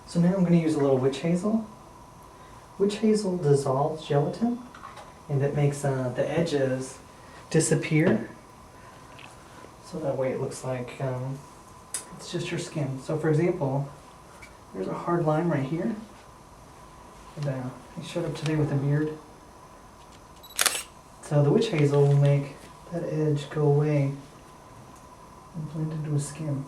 So now I'm going to use a little witch hazel. Witch hazel dissolves gelatin, and it makes the edges disappear. So that way it looks like it's just your skin. So for example, there's a hard line right here. And I showed up today with a beard. So the witch hazel will make that edge go away and blend into his skin.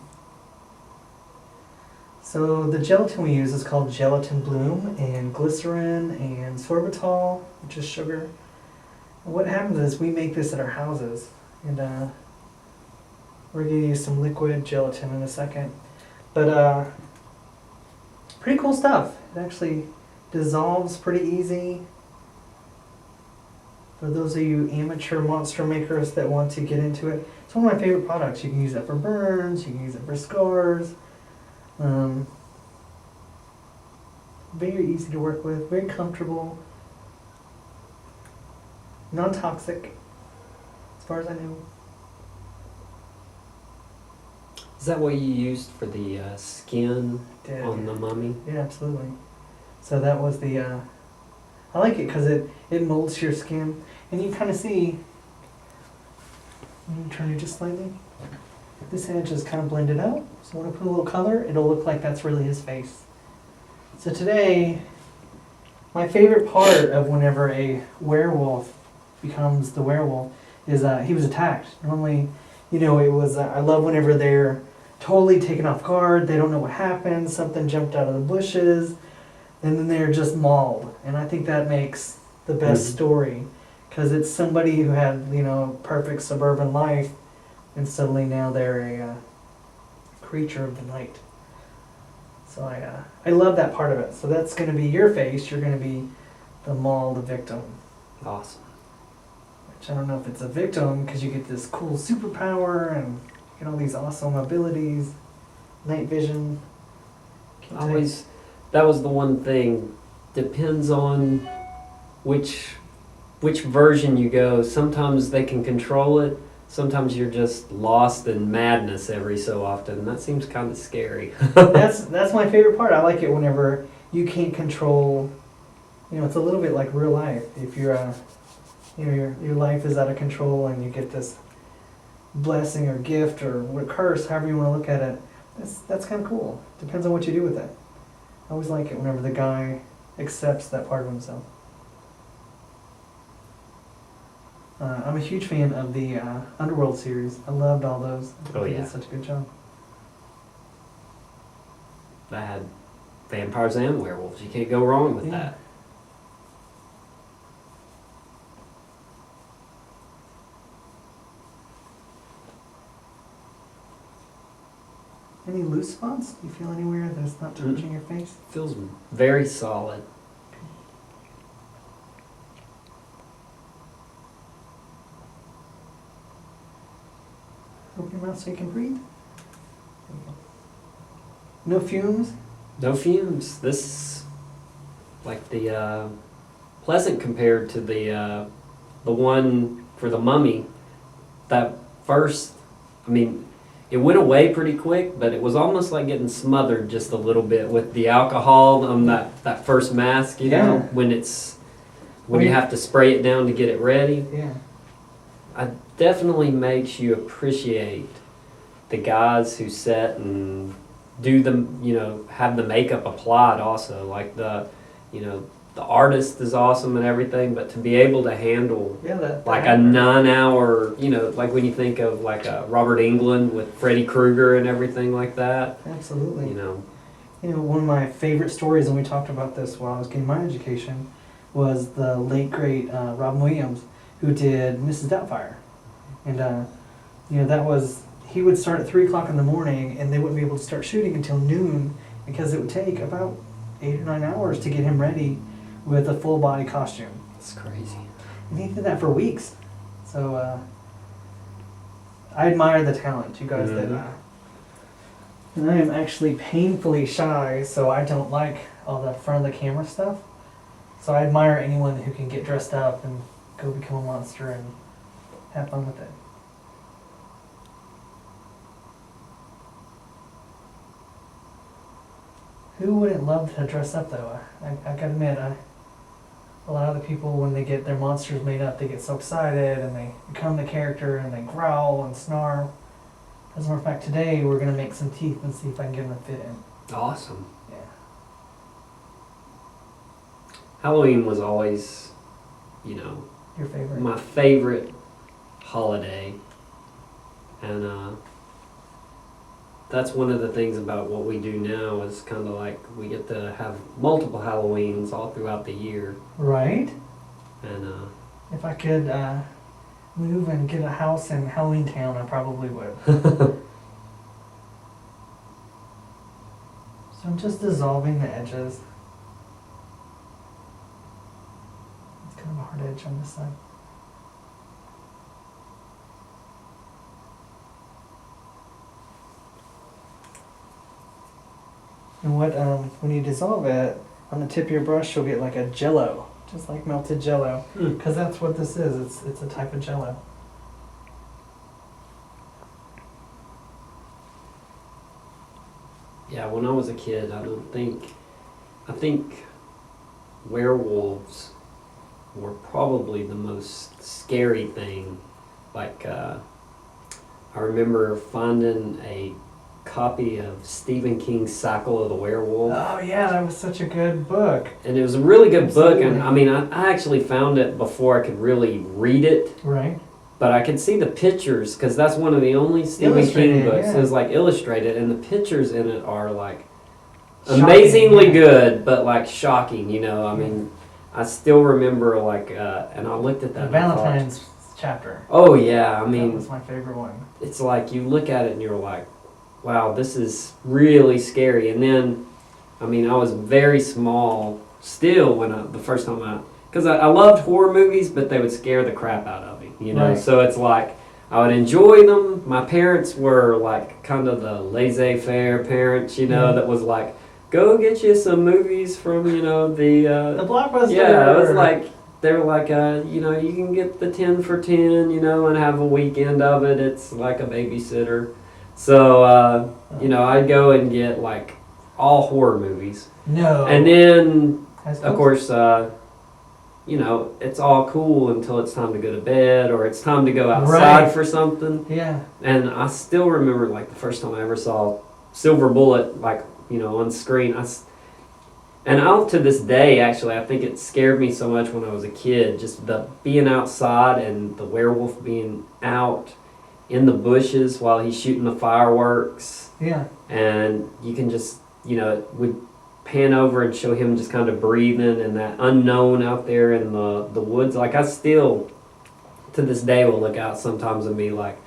So the gelatin we use is called gelatin bloom, and glycerin and sorbitol, which is sugar. And what happens is we make this at our houses, and we're going to use some liquid gelatin in a second. But pretty cool stuff. It actually dissolves pretty easy. For those of you amateur monster makers that want to get into it, it's one of my favorite products. You can use it for burns, you can use it for scars. Very easy to work with, very comfortable, non-toxic, as far as I know. Is that what you used for the skin on the mummy? Yeah, absolutely. So that was the, I like it because it molds your skin, and you kind of see, let me turn it just slightly. This edge is kind of blended out, so when I put a little color, it'll look like that's really his face. So today, my favorite part of whenever a werewolf becomes the werewolf is he was attacked. Normally, you know, it was, I love whenever they're totally taken off guard, they don't know what happened, something jumped out of the bushes, and then they're just mauled. And I think that makes the best story, because it's somebody who had, you know, perfect suburban life, and suddenly now they're a creature of the night. So I love that part of it. So that's going to be your face. You're going to be the mauled victim. Awesome. Which I don't know if it's a victim, because you get this cool superpower and get all these awesome abilities, night vision. That was the one thing. Depends on which version you go. Sometimes they can control it. Sometimes you're just lost in madness every so often. That seems kind of scary. That's my favorite part. I like it whenever you can't control. You know, it's a little bit like real life. If you're, you know, your life is out of control and you get this blessing or gift or curse, however you want to look at it. That's kind of cool. Depends on what you do with it. I always like it whenever the guy accepts that part of himself. I'm a huge fan of the Underworld series. I loved all those. Oh, They yeah. did such a good job. That had vampires and werewolves. You can't go wrong with that. Any loose spots? Do you feel anywhere that's not touching your face? Feels very solid. Open your mouth so you can breathe. No fumes? No fumes. This like the pleasant compared to the one for the mummy. That first, I mean, it went away pretty quick, but it was almost like getting smothered just a little bit with the alcohol on that first mask, you know, when you have to spray it down to get it ready. Yeah. It definitely makes you appreciate the guys who set and do them, you know, have the makeup applied also. Like the artist is awesome and everything, but to be able to handle like a 9-hour, you know, like when you think of like a Robert Englund with Freddy Krueger and everything like that. Absolutely. You know, one of my favorite stories, and we talked about this while I was getting my education, was the late great Robin Williams, who did Mrs. Doubtfire. And that was, he would start at 3 o'clock in the morning, and they wouldn't be able to start shooting until noon, because it would take about 8 or 9 hours to get him ready with a full body costume. it's crazy. And he did that for weeks. So I admire the talent, you guys did. And I am actually painfully shy, so I don't like all the front of the camera stuff. So I admire anyone who can get dressed up and go become a monster and have fun with it. Who wouldn't love to dress up though? I gotta admit, a lot of the people when they get their monsters made up, they get so excited and they become the character and they growl and snarl. As a matter of fact, today we're gonna make some teeth and see if I can get them to fit in. Awesome. Yeah. Halloween was always, you know, Your favorite? my favorite holiday. And that's one of the things about what we do now is kind of like we get to have multiple Halloweens all throughout the year. Right? And If I could move and get a house in Halloween Town, I probably would. So I'm just dissolving the edges. It's kind of a hard edge on this side. And what when you dissolve it, on the tip of your brush you'll get like a jello, just like melted jello, because that's what this is. It's a type of jello. yeah, when I was a kid, I think werewolves were probably the most scary thing. Like, I remember finding a copy of Stephen King's Cycle of the Werewolf. Oh yeah, that was such a good book. And it was a really good book, and Absolutely. I mean, I actually found it before I could really read it, Right. but I could see the pictures, because that's one of the only Stephen King Illustrated, books. yeah. It was like illustrated, and the pictures in it are like Shocking, amazingly yeah. good, but like shocking, you know. I mean, I still remember like, and I looked at The that and I thought, Valentine's chapter. oh yeah, I That mean, was my favorite one. it's like you look at it and you're like, wow, this is really scary. And then, I mean, I was very small still when the first time because I loved horror movies, but they would scare the crap out of me, you know. Right. So it's like I would enjoy them. My parents were like kind of the laissez-faire parents, you know, Mhm. that was like, go get you some movies from, you know, The the Blockbuster. yeah, it was like they were like, you know, you can get the 10 for 10, you know, and have a weekend of it. It's like a babysitter. So, you know, I'd go and get like all horror movies. No. And then, High of school? course, you know, it's all cool until it's time to go to bed or it's time to go outside Right. for something. Yeah. And I still remember like the first time I ever saw Silver Bullet, like, you know, on screen. And out to this day, actually, I think it scared me so much when I was a kid. Just the being outside and the werewolf being out in the bushes while he's shooting the fireworks. Yeah. And you can just, you know, it would pan over and show him just kind of breathing and that unknown out there in the woods. Like, I still, to this day, will look out sometimes and be like,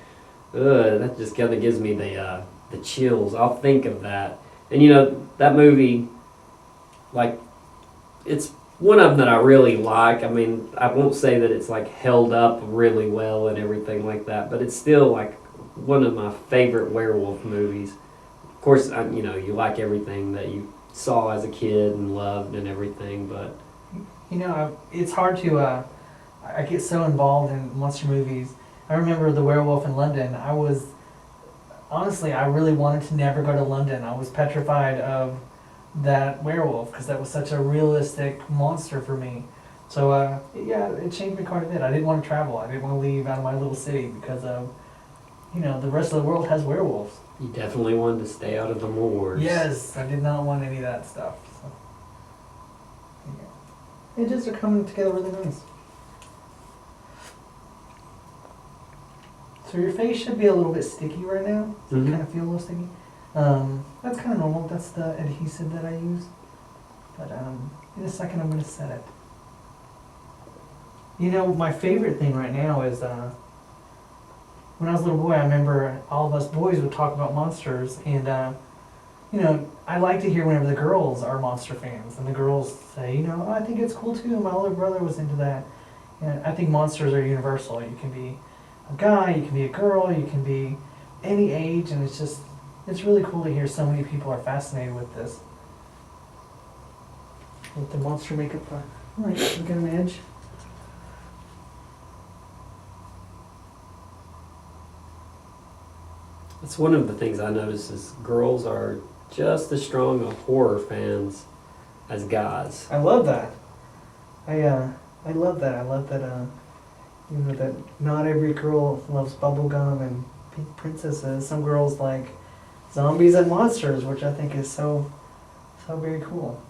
ugh, that just kind of gives me the chills. I'll think of that. And, you know, that movie, like, it's one of them that I really like. I mean, I won't say that it's like held up really well and everything like that, but it's still like one of my favorite werewolf movies. Of course, you know, you like everything that you saw as a kid and loved and everything, but You know, it's hard to. I get so involved in monster movies. I remember the Werewolf in London. Honestly, I really wanted to never go to London. I was petrified of that werewolf because that was such a realistic monster for me. So yeah, it changed me quite a bit. I didn't want to travel. I didn't want to leave out of my little city because of, you know, the rest of the world has werewolves. you definitely wanted to stay out of the moors. Yes, I did not want any of that stuff. So yeah. Edges are coming together really nice. So your face should be a little bit sticky right now. Mhm. Kind of feel a little sticky. That's kind of normal. That's the adhesive that I use. But in a second I'm going to set it. You know, my favorite thing right now is when I was a little boy, I remember all of us boys would talk about monsters, and you know, I like to hear whenever the girls are monster fans, and the girls say, you know, oh, I think it's cool too. My older brother was into that. And I think monsters are universal. You can be a guy, you can be a girl, you can be any age, and it's really cool to hear so many people are fascinated with this. With the monster makeup. Alright, look at an edge. That's one of the things I notice is girls are just as strong of horror fans as guys. I love that. I love that. I love that. You know that not every girl loves bubblegum and pink princesses. Some girls like zombies and monsters, which I think is so very cool.